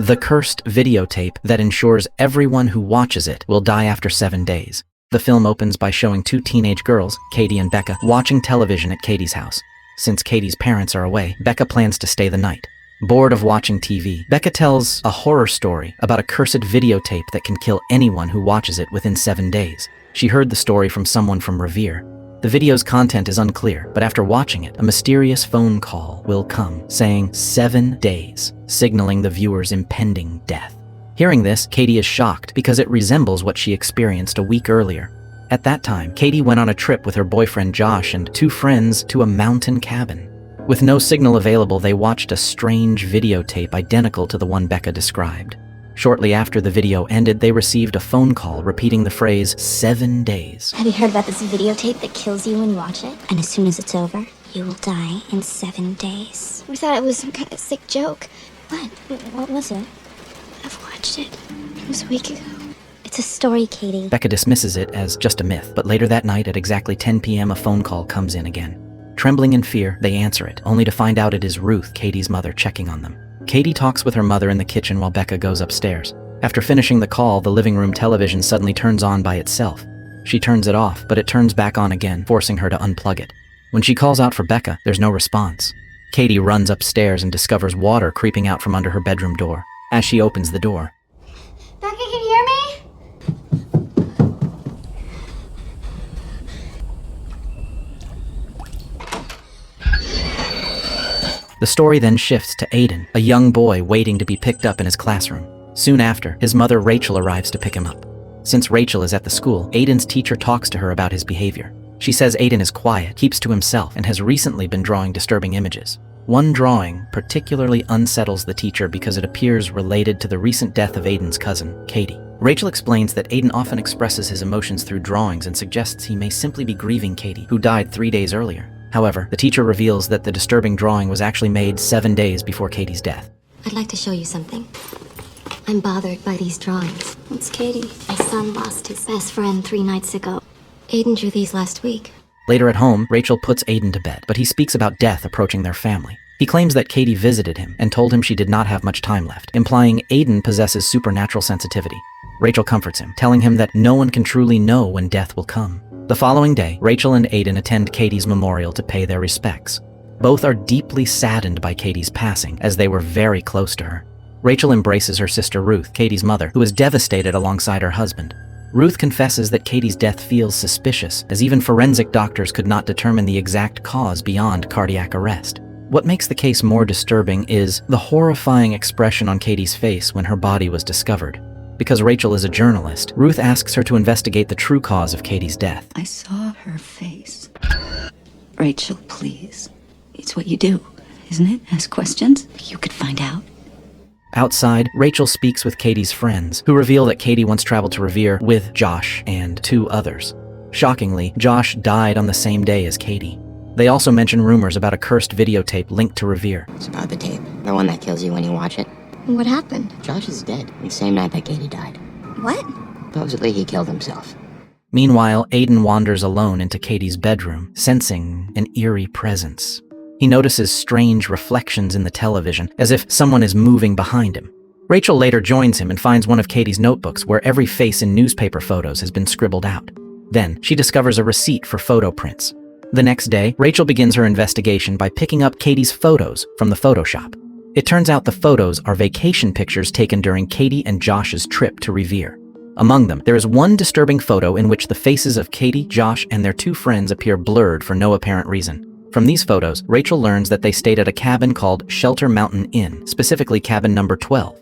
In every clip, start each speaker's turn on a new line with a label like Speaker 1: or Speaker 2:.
Speaker 1: the cursed videotape that ensures everyone who watches it will die after 7 days. The film opens by showing two teenage girls, Katie and Becca, watching television at Katie's house. Since Katie's parents are away, Becca plans to stay the night. Bored of watching TV, Becca tells a horror story about a cursed videotape that can kill anyone who watches it within 7 days. She heard the story from someone from Revere. The video's content is unclear, but after watching it, a mysterious phone call will come, saying 7 days, signaling the viewer's impending death. Hearing this, Katie is shocked because it resembles what she experienced a week earlier. At that time, Katie went on a trip with her boyfriend Josh and two friends to a mountain cabin. With no signal available, they watched a strange videotape identical to the one Becca described. Shortly after the video ended, they received a phone call repeating the phrase 7 days.
Speaker 2: Have you heard about this videotape that kills you when you watch it? And as soon as it's over, you will die in 7 days. We thought it was some kind of sick joke. What was it? I've watched it. It was a week ago. It's a story, Katie.
Speaker 1: Becca dismisses it as just a myth, but later that night at exactly 10 p.m. a phone call comes in again. Trembling in fear, they answer it, only to find out it is Ruth, Katie's mother, checking on them. Katie talks with her mother in the kitchen while Becca goes upstairs. After finishing the call, the living room television suddenly turns on by itself. She turns it off, but it turns back on again, forcing her to unplug it. When she calls out for Becca, there's no response. Katie runs upstairs and discovers water creeping out from under her bedroom door. As she opens the door,
Speaker 2: Becca, can you hear me?
Speaker 1: the story then shifts to Aiden, a young boy waiting to be picked up in his classroom. Soon after, his mother Rachel arrives to pick him up. Since Rachel is at the school, Aiden's teacher talks to her about his behavior. She says Aiden is quiet, keeps to himself, and has recently been drawing disturbing images. One drawing particularly unsettles the teacher because it appears related to the recent death of Aiden's cousin, Katie. Rachel explains that Aiden often expresses his emotions through drawings and suggests he may simply be grieving Katie, who died 3 days earlier. However, the teacher reveals that the disturbing drawing was actually made 7 days before Katie's death.
Speaker 2: I'd like to show you something. I'm bothered by these drawings. It's Katie. My son lost his best friend 3 nights ago. Aiden drew these last week.
Speaker 1: Later at home, Rachel puts Aiden to bed, but he speaks about death approaching their family. He claims that Katie visited him and told him she did not have much time left, implying Aiden possesses supernatural sensitivity. Rachel comforts him, telling him that no one can truly know when death will come. The following day, Rachel and Aiden attend Katie's memorial to pay their respects. Both are deeply saddened by Katie's passing, as they were very close to her. Rachel embraces her sister Ruth, Katie's mother, who is devastated alongside her husband. Ruth confesses that Katie's death feels suspicious, as even forensic doctors could not determine the exact cause beyond cardiac arrest. What makes the case more disturbing is the horrifying expression on Katie's face when her body was discovered. Because Rachel is a journalist, Ruth asks her to investigate the true cause of Katie's death.
Speaker 3: I saw her face. Rachel, please. It's what you do, isn't it? Ask questions. You could find out.
Speaker 1: Outside, Rachel speaks with Katie's friends, who reveal that Katie once traveled to Revere with Josh and 2 others. Shockingly, Josh died on the same day as Katie. They also mention rumors about a cursed videotape linked to Revere.
Speaker 4: It's about the tape, the one that kills you when you watch it.
Speaker 2: What happened?
Speaker 4: Josh is dead, the same night that Katie died.
Speaker 2: What?
Speaker 4: Supposedly he killed himself.
Speaker 1: Meanwhile, Aiden wanders alone into Katie's bedroom, sensing an eerie presence. He notices strange reflections in the television, as if someone is moving behind him. Rachel later joins him and finds one of Katie's notebooks where every face in newspaper photos has been scribbled out. Then, she discovers a receipt for photo prints. The next day, Rachel begins her investigation by picking up Katie's photos from the photo shop. It turns out the photos are vacation pictures taken during Katie and Josh's trip to Revere. Among them, there is one disturbing photo in which the faces of Katie, Josh, and their 2 friends appear blurred for no apparent reason. From these photos, Rachel learns that they stayed at a cabin called Shelter Mountain Inn, specifically cabin number 12.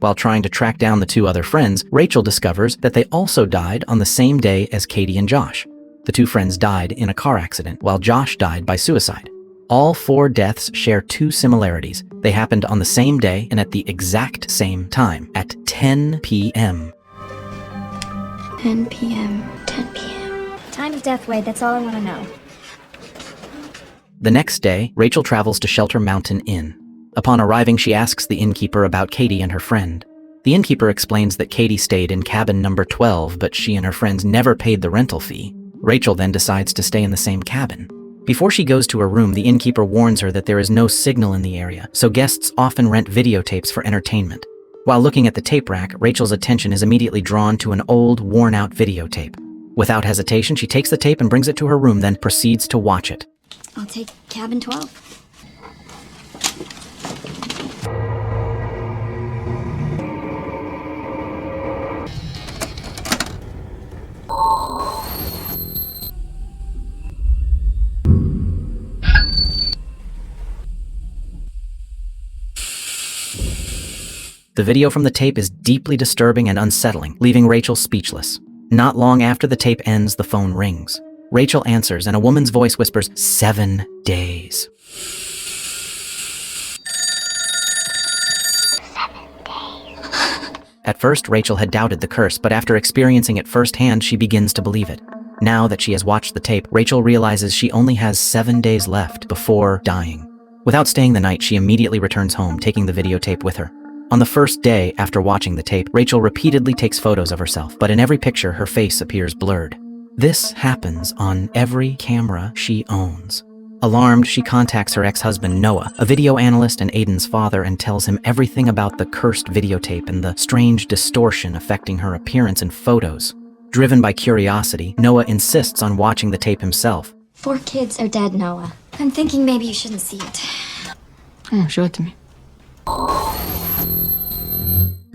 Speaker 1: While trying to track down the 2 other friends, Rachel discovers that they also died on the same day as Katie and Josh. The 2 friends died in a car accident, while Josh died by suicide. All 4 deaths share 2 similarities. They happened on the same day and at the exact same time, at 10 p.m.
Speaker 2: 10 p.m. 10 p.m. Time of death, Wade. That's all I want to know.
Speaker 1: The next day, Rachel travels to Shelter Mountain Inn. Upon arriving, she asks the innkeeper about Katie and her friend. The innkeeper explains that Katie stayed in cabin number 12, but she and her friends never paid the rental fee. Rachel then decides to stay in the same cabin. Before she goes to her room, the innkeeper warns her that there is no signal in the area, so guests often rent videotapes for entertainment. While looking at the tape rack, Rachel's attention is immediately drawn to an old, worn-out videotape. Without hesitation, she takes the tape and brings it to her room, then proceeds to watch it.
Speaker 2: I'll take cabin 12.
Speaker 1: The video from the tape is deeply disturbing and unsettling, leaving Rachel speechless. Not long after the tape ends, the phone rings. Rachel answers, and a woman's voice whispers, 7 days.
Speaker 2: 7 days.
Speaker 1: At first, Rachel had doubted the curse, but after experiencing it firsthand, she begins to believe it. Now that she has watched the tape, Rachel realizes she only has 7 days left before dying. Without staying the night, she immediately returns home, taking the videotape with her. On the first day after watching the tape, Rachel repeatedly takes photos of herself, but in every picture, her face appears blurred. This happens on every camera she owns. Alarmed, she contacts her ex-husband Noah, a video analyst and Aiden's father, and tells him everything about the cursed videotape and the strange distortion affecting her appearance in photos. Driven by curiosity, Noah insists on watching the tape himself.
Speaker 2: 4 kids are dead, Noah. I'm thinking maybe you shouldn't see it.
Speaker 5: Oh, show it to me.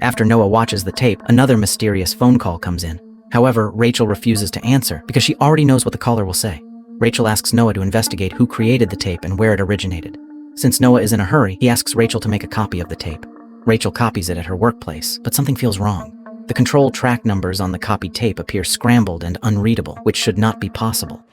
Speaker 1: After Noah watches the tape, another mysterious phone call comes in. However, Rachel refuses to answer because she already knows what the caller will say. Rachel asks Noah to investigate who created the tape and where it originated. Since Noah is in a hurry, he asks Rachel to make a copy of the tape. Rachel copies it at her workplace, but something feels wrong. The control track numbers on the copied tape appear scrambled and unreadable, which should not be possible.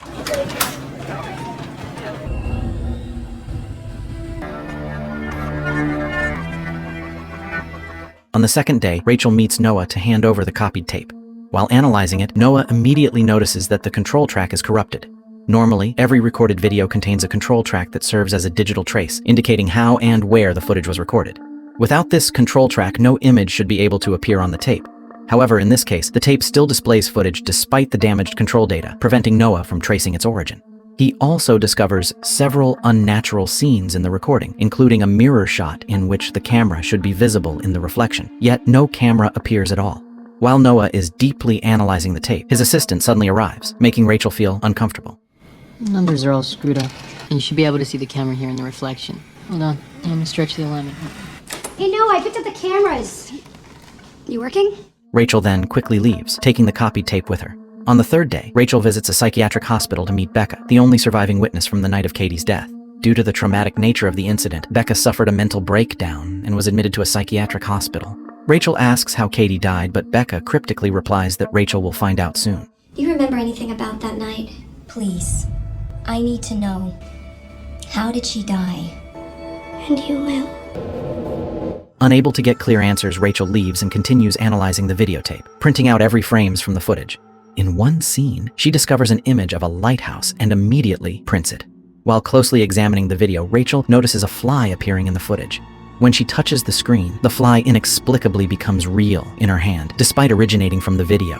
Speaker 1: On the second day, Rachel meets Noah to hand over the copied tape. While analyzing it, Noah immediately notices that the control track is corrupted. Normally, every recorded video contains a control track that serves as a digital trace, indicating how and where the footage was recorded. Without this control track, no image should be able to appear on the tape. However, in this case, the tape still displays footage despite the damaged control data, preventing Noah from tracing its origin. He also discovers several unnatural scenes in the recording, including a mirror shot in which the camera should be visible in the reflection, yet no camera appears at all. While Noah is deeply analyzing the tape, his assistant suddenly arrives, making Rachel feel uncomfortable.
Speaker 5: The numbers are all screwed up. And you should be able to see the camera here in the reflection. Hold on, I'm gonna stretch the alignment.
Speaker 2: Hey, no, I picked up the cameras. You working?
Speaker 1: Rachel then quickly leaves, taking the copied tape with her. On the third day, Rachel visits a psychiatric hospital to meet Becca, the only surviving witness from the night of Katie's death. Due to the traumatic nature of the incident, Becca suffered a mental breakdown and was admitted to a psychiatric hospital. Rachel asks how Katie died, but Becca cryptically replies that Rachel will find out soon.
Speaker 2: Do you remember anything about that night? Please. I need to know. How did she die? And you will.
Speaker 1: Unable to get clear answers, Rachel leaves and continues analyzing the videotape, printing out every frames from the footage. In one scene, she discovers an image of a lighthouse and immediately prints it. While closely examining the video, Rachel notices a fly appearing in the footage. When she touches the screen, the fly inexplicably becomes real in her hand, despite originating from the video.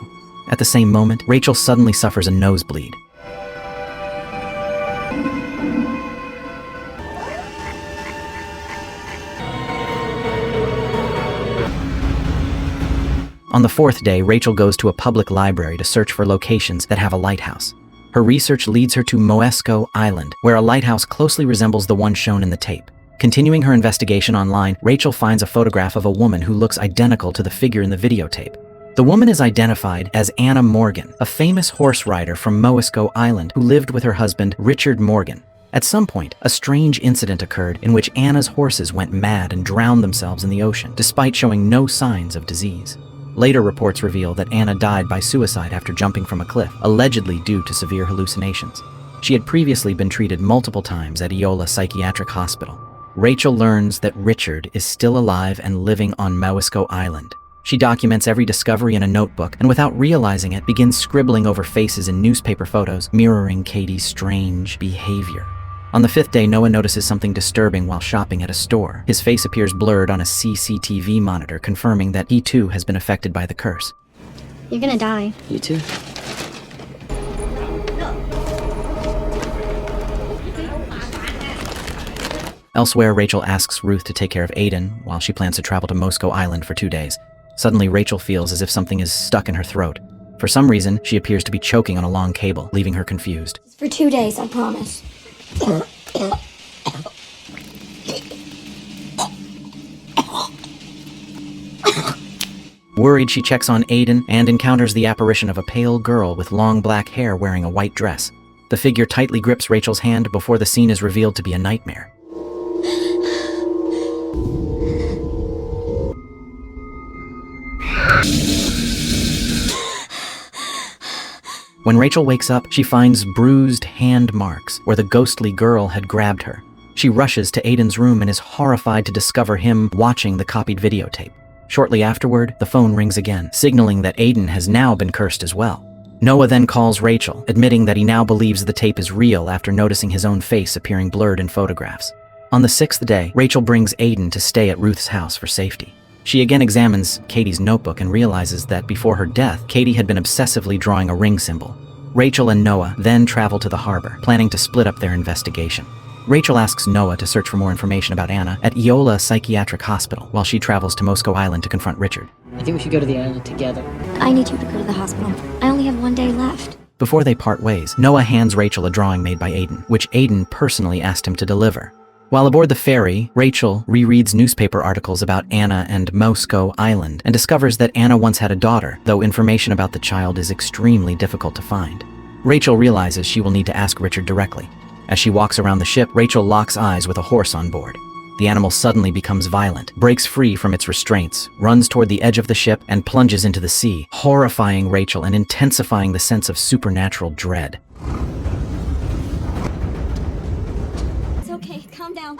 Speaker 1: At the same moment, Rachel suddenly suffers a nosebleed. On the fourth day, Rachel goes to a public library to search for locations that have a lighthouse. Her research leads her to Moesco Island, where a lighthouse closely resembles the one shown in the tape. Continuing her investigation online, Rachel finds a photograph of a woman who looks identical to the figure in the videotape. The woman is identified as Anna Morgan, a famous horse rider from Moesco Island who lived with her husband, Richard Morgan. At some point, a strange incident occurred in which Anna's horses went mad and drowned themselves in the ocean, despite showing no signs of disease. Later reports reveal that Anna died by suicide after jumping from a cliff, allegedly due to severe hallucinations. She had previously been treated multiple times at Iola Psychiatric Hospital. Rachel learns that Richard is still alive and living on Moesco Island. She documents every discovery in a notebook, and without realizing it, begins scribbling over faces in newspaper photos, mirroring Katie's strange behavior. On the 5th day, Noah notices something disturbing while shopping at a store. His face appears blurred on a CCTV monitor, confirming that he too has been affected by the curse.
Speaker 2: You're gonna die.
Speaker 4: You too.
Speaker 1: Elsewhere, Rachel asks Ruth to take care of Aiden while she plans to travel to Moscow Island for 2 days. Suddenly, Rachel feels as if something is stuck in her throat. For some reason, she appears to be choking on a long cable, leaving her confused.
Speaker 2: For 2 days, I promise.
Speaker 1: Worried, she checks on Aiden and encounters the apparition of a pale girl with long black hair wearing a white dress. The figure tightly grips Rachel's hand before the scene is revealed to be a nightmare. When Rachel wakes up, she finds bruised hand marks where the ghostly girl had grabbed her. She rushes to Aiden's room and is horrified to discover him watching the copied videotape. Shortly afterward, the phone rings again, signaling that Aiden has now been cursed as well. Noah then calls Rachel, admitting that he now believes the tape is real after noticing his own face appearing blurred in photographs. On the 6th day, Rachel brings Aiden to stay at Ruth's house for safety. She again examines Katie's notebook and realizes that before her death, Katie had been obsessively drawing a ring symbol. Rachel and Noah then travel to the harbor, planning to split up their investigation. Rachel asks Noah to search for more information about Anna at Iola Psychiatric Hospital while she travels to Moscow Island to confront Richard.
Speaker 5: I think we should go to the island together.
Speaker 2: I need you to go to the hospital. I only have 1 day left.
Speaker 1: Before they part ways, Noah hands Rachel a drawing made by Aiden, which Aiden personally asked him to deliver. While aboard the ferry, Rachel rereads newspaper articles about Anna and Moscow Island and discovers that Anna once had a daughter, though information about the child is extremely difficult to find. Rachel realizes she will need to ask Richard directly. As she walks around the ship, Rachel locks eyes with a horse on board. The animal suddenly becomes violent, breaks free from its restraints, runs toward the edge of the ship, and plunges into the sea, horrifying Rachel and intensifying the sense of supernatural dread.
Speaker 2: It's okay, calm down.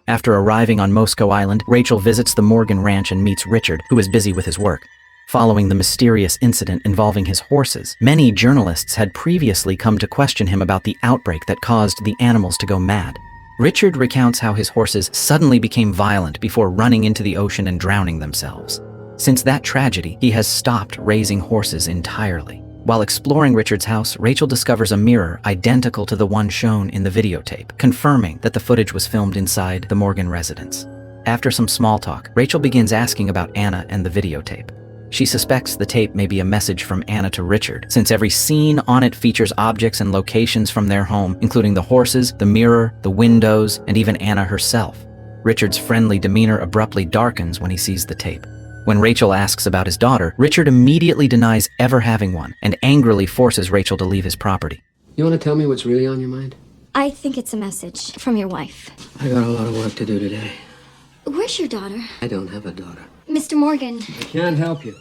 Speaker 1: After arriving on Moscow Island, Rachel visits the Morgan Ranch and meets Richard, who is busy with his work. Following the mysterious incident involving his horses, many journalists had previously come to question him about the outbreak that caused the animals to go mad. Richard recounts how his horses suddenly became violent before running into the ocean and drowning themselves. Since that tragedy, he has stopped raising horses entirely. While exploring Richard's house, Rachel discovers a mirror identical to the one shown in the videotape, confirming that the footage was filmed inside the Morgan residence. After some small talk, Rachel begins asking about Anna and the videotape. She suspects the tape may be a message from Anna to Richard, since every scene on it features objects and locations from their home, including the horses, the mirror, the windows, and even Anna herself. Richard's friendly demeanor abruptly darkens when he sees the tape. When Rachel asks about his daughter, Richard immediately denies ever having one and angrily forces Rachel to leave his property.
Speaker 6: You want to tell me what's really on your mind?
Speaker 2: I think it's a message from your wife.
Speaker 6: I got a lot of work to do today.
Speaker 2: Where's your daughter?
Speaker 6: I don't have a daughter.
Speaker 2: Mr. Morgan.
Speaker 6: I can't help you.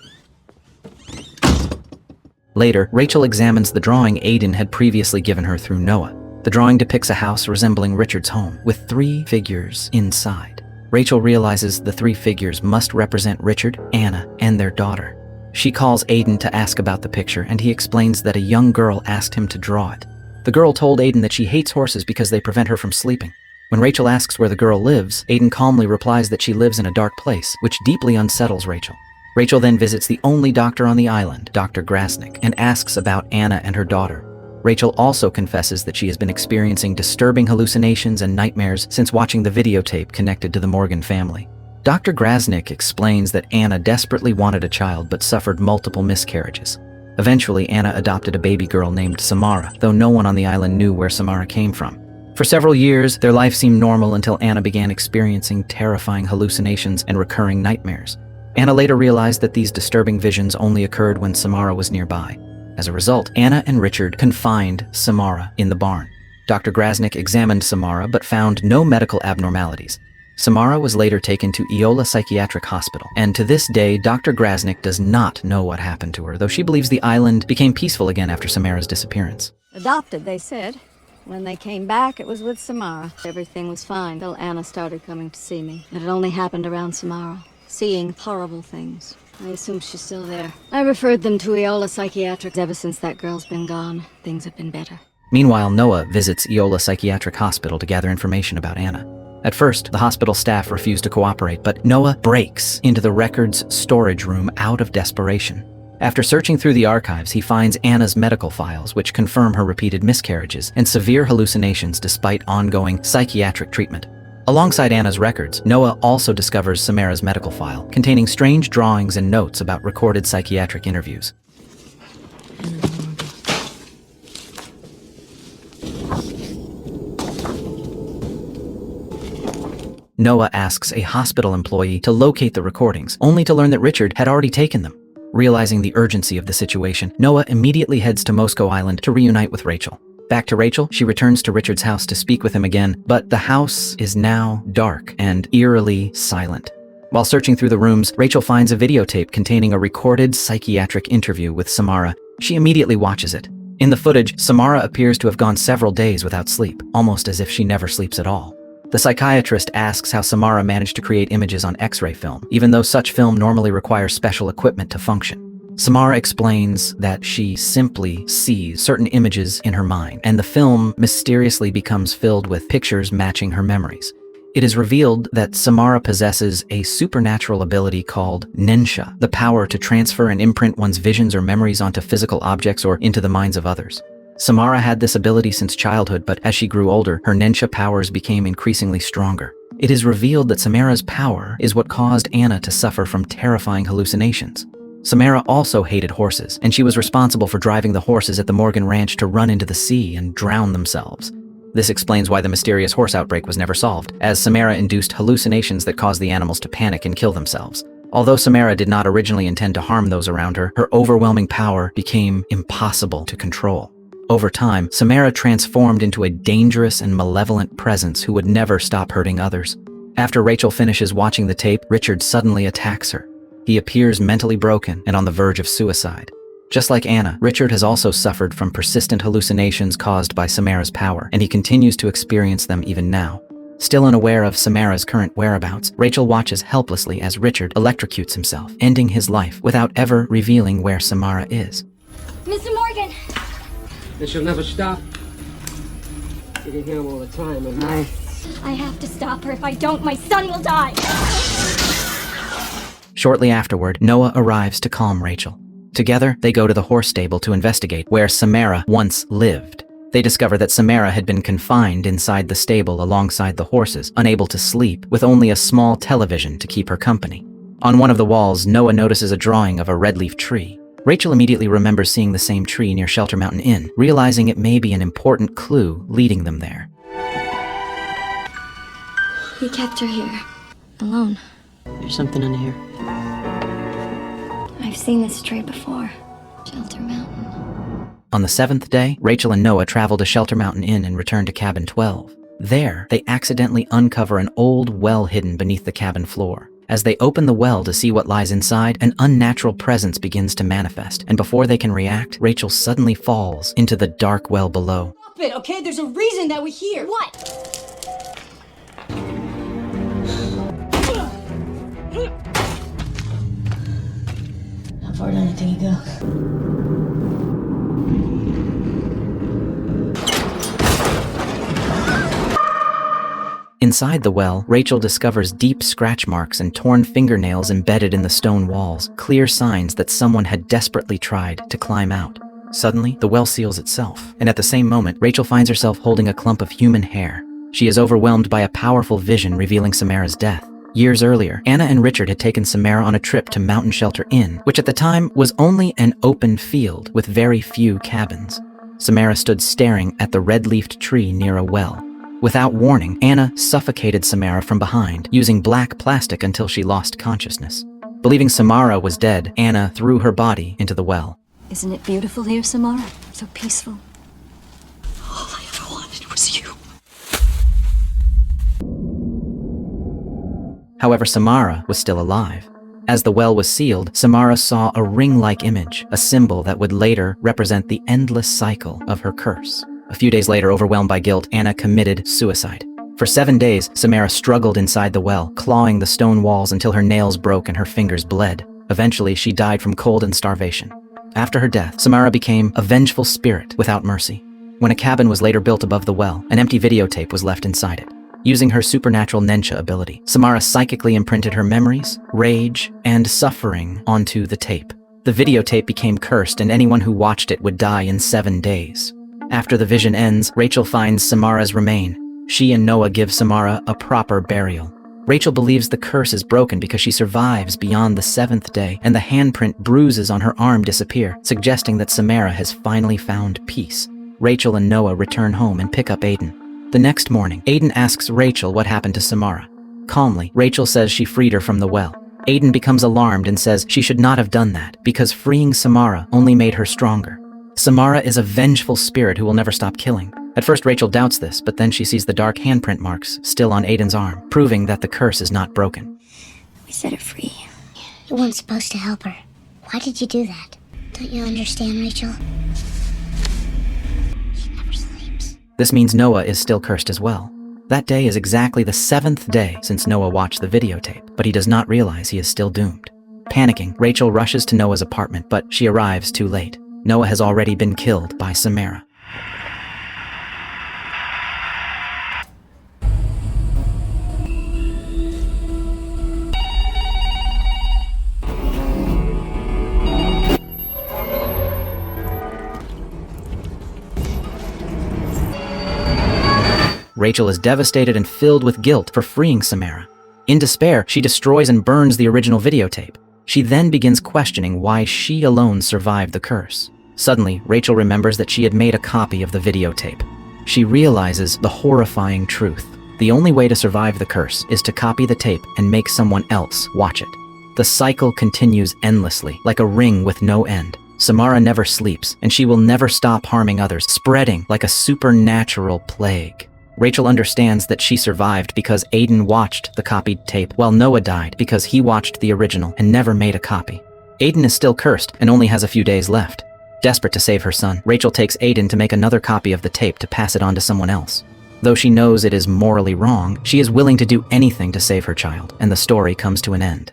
Speaker 1: Later, Rachel examines the drawing Aiden had previously given her through Noah. The drawing depicts a house resembling Richard's home, with 3 figures inside. Rachel realizes the 3 figures must represent Richard, Anna, and their daughter. She calls Aiden to ask about the picture, and he explains that a young girl asked him to draw it. The girl told Aiden that she hates horses because they prevent her from sleeping. When Rachel asks where the girl lives, Aiden calmly replies that she lives in a dark place, which deeply unsettles Rachel. Rachel then visits the only doctor on the island, Dr. Grasnick, and asks about Anna and her daughter. Rachel also confesses that she has been experiencing disturbing hallucinations and nightmares since watching the videotape connected to the Morgan family. Dr. Grasnick explains that Anna desperately wanted a child but suffered multiple miscarriages. Eventually, Anna adopted a baby girl named Samara, though no one on the island knew where Samara came from. For several years, their life seemed normal until Anna began experiencing terrifying hallucinations and recurring nightmares. Anna later realized that these disturbing visions only occurred when Samara was nearby. As a result, Anna and Richard confined Samara in the barn. Dr. Grasnick examined Samara but found no medical abnormalities. Samara was later taken to Iola Psychiatric Hospital, and to this day, Dr. Grasnick does not know what happened to her, though she believes the island became peaceful again after Samara's disappearance.
Speaker 7: Adopted, they said. When they came back, it was with Samara. Everything was fine till Anna started coming to see me. It had only happened around Samara, seeing horrible things. I assume she's still there. I referred them to Eola Psychiatric. Ever since that girl's been gone, things have been better.
Speaker 1: Meanwhile, Noah visits Eola Psychiatric Hospital to gather information about Anna. At first, the hospital staff refused to cooperate, but Noah breaks into the records storage room out of desperation. After searching through the archives, he finds Anna's medical files, which confirm her repeated miscarriages and severe hallucinations despite ongoing psychiatric treatment. Alongside Anna's records, Noah also discovers Samara's medical file, containing strange drawings and notes about recorded psychiatric interviews. Noah asks a hospital employee to locate the recordings, only to learn that Richard had already taken them. Realizing the urgency of the situation, Noah immediately heads to Moscow Island to reunite with Rachel. Back to Rachel, she returns to Richard's house to speak with him again, but the house is now dark and eerily silent. While searching through the rooms, Rachel finds a videotape containing a recorded psychiatric interview with Samara. She immediately watches it. In the footage, Samara appears to have gone several days without sleep, almost as if she never sleeps at all. The psychiatrist asks how Samara managed to create images on X-ray film, even though such film normally requires special equipment to function. Samara explains that she simply sees certain images in her mind, and the film mysteriously becomes filled with pictures matching her memories. It is revealed that Samara possesses a supernatural ability called Nensha, the power to transfer and imprint one's visions or memories onto physical objects or into the minds of others. Samara had this ability since childhood, but as she grew older, her Nensha powers became increasingly stronger. It is revealed that Samara's power is what caused Anna to suffer from terrifying hallucinations. Samara also hated horses, and she was responsible for driving the horses at the Morgan Ranch to run into the sea and drown themselves. This explains why the mysterious horse outbreak was never solved, as Samara induced hallucinations that caused the animals to panic and kill themselves. Although Samara did not originally intend to harm those around her, her overwhelming power became impossible to control. Over time, Samara transformed into a dangerous and malevolent presence who would never stop hurting others. After Rachel finishes watching the tape, Richard suddenly attacks her. He appears mentally broken and on the verge of suicide. Just like Anna, Richard has also suffered from persistent hallucinations caused by Samara's power, and he continues to experience them even now. Still unaware of Samara's current whereabouts, Rachel watches helplessly as Richard electrocutes himself, ending his life without ever revealing where Samara is.
Speaker 2: Mr. Morgan!
Speaker 6: And she'll never stop. You can hear him all the time, and
Speaker 2: I have to stop her. If I don't, my son will die!
Speaker 1: Shortly afterward, Noah arrives to calm Rachel. Together, they go to the horse stable to investigate where Samara once lived. They discover that Samara had been confined inside the stable alongside the horses, unable to sleep, with only a small television to keep her company. On one of the walls, Noah notices a drawing of a red-leaf tree. Rachel immediately remembers seeing the same tree near Shelter Mountain Inn, realizing it may be an important clue leading them there.
Speaker 2: He kept her here, alone.
Speaker 5: There's something in here.
Speaker 2: I've seen this tree before. Shelter Mountain.
Speaker 1: On the 7th day, Rachel and Noah travel to Shelter Mountain Inn and return to cabin 12. There, they accidentally uncover an old well hidden beneath the cabin floor. As they open the well to see what lies inside, an unnatural presence begins to manifest, and before they can react, Rachel suddenly falls into the dark well below.
Speaker 8: Stop it, okay? There's a reason that we're here.
Speaker 2: What?
Speaker 8: How far down do you think you go?
Speaker 1: Inside the well, Rachel discovers deep scratch marks and torn fingernails embedded in the stone walls, clear signs that someone had desperately tried to climb out. Suddenly, the well seals itself, and at the same moment, Rachel finds herself holding a clump of human hair. She is overwhelmed by a powerful vision revealing Samara's death. Years earlier, Anna and Richard had taken Samara on a trip to Mountain Shelter Inn, which at the time was only an open field with very few cabins. Samara stood staring at the red-leafed tree near a well. Without warning, Anna suffocated Samara from behind, using black plastic until she lost consciousness. Believing Samara was dead, Anna threw her body into the well.
Speaker 7: Isn't it beautiful here, Samara? So peaceful.
Speaker 3: All I ever wanted was you.
Speaker 1: However, Samara was still alive. As the well was sealed, Samara saw a ring-like image, a symbol that would later represent the endless cycle of her curse. A few days later, overwhelmed by guilt, Anna committed suicide. For 7 days, Samara struggled inside the well, clawing the stone walls until her nails broke and her fingers bled. Eventually, she died from cold and starvation. After her death, Samara became a vengeful spirit without mercy. When a cabin was later built above the well, an empty videotape was left inside it. Using her supernatural Nensha ability, Samara psychically imprinted her memories, rage, and suffering onto the tape. The videotape became cursed, and anyone who watched it would die in 7 days. After the vision ends, Rachel finds Samara's remain. She and Noah give Samara a proper burial. Rachel believes the curse is broken because she survives beyond the 7th day, and the handprint bruises on her arm disappear, suggesting that Samara has finally found peace. Rachel and Noah return home and pick up Aiden. The next morning, Aiden asks Rachel what happened to Samara. Calmly, Rachel says she freed her from the well. Aiden becomes alarmed and says she should not have done that because freeing Samara only made her stronger. Samara is a vengeful spirit who will never stop killing. At first, Rachel doubts this, but then she sees the dark handprint marks still on Aiden's arm, proving that the curse is not broken.
Speaker 2: We set her free. You weren't supposed to help her. Why did you do that? Don't you understand, Rachel? She never sleeps.
Speaker 1: This means Noah is still cursed as well. That day is exactly the 7th day since Noah watched the videotape, but he does not realize he is still doomed. Panicking, Rachel rushes to Noah's apartment, but she arrives too late. Noah has already been killed by Samara. Rachel is devastated and filled with guilt for freeing Samara. In despair, she destroys and burns the original videotape. She then begins questioning why she alone survived the curse. Suddenly, Rachel remembers that she had made a copy of the videotape. She realizes the horrifying truth. The only way to survive the curse is to copy the tape and make someone else watch it. The cycle continues endlessly, like a ring with no end. Samara never sleeps, and she will never stop harming others, spreading like a supernatural plague. Rachel understands that she survived because Aiden watched the copied tape, while Noah died because he watched the original and never made a copy. Aiden is still cursed and only has a few days left. Desperate to save her son, Rachel takes Aiden to make another copy of the tape to pass it on to someone else. Though she knows it is morally wrong, she is willing to do anything to save her child, and the story comes to an end.